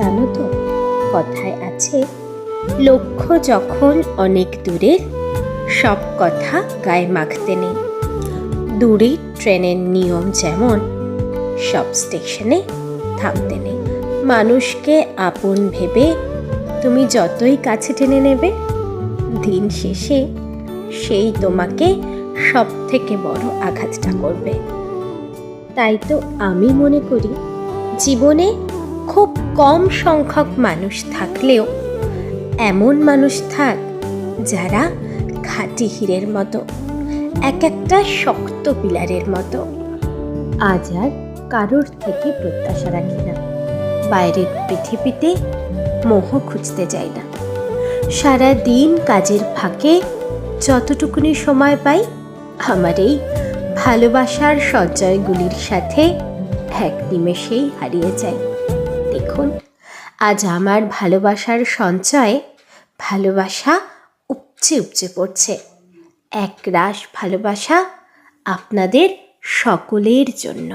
জানো তো, কথায় আছে, লক্ষ্য যখন অনেক দূরের, সব কথা গায়ে মাখতে নেই। দূরের ট্রেনের নিয়ম যেমন, সব স্টেশনে থামতে নেই। মানুষকে আপন ভেবে তুমি যতই কাছে টেনে নেবে, দিন শেষে সেই তোমাকে সব থেকে বড় আঘাতটা করবে। তাই তো আমি মনে করি, জীবনে খুব কম সংখ্যক মানুষ থাকলেও এমন মানুষ থাক যারা খাঁটি হীরের মতো, এক একটা শক্ত পিলারের মতো। আজ আর কারোর থেকে প্রত্যাশা রাখি না, বাইরের পৃথিবীতে মোহ খুঁজতে যাই না। সারা দিন কাজের ফাঁকে যতটুকুনি সময় পাই, আমার এই ভালোবাসার সঞ্চয়গুলির সাথে এক নিমেষেই হারিয়ে যাই। দেখুন, আজ আমার ভালোবাসার সঞ্চয়ে ভালোবাসা উপচে উপচে পড়ছে। এক রাশ ভালোবাসা আপনাদের সকলের জন্য।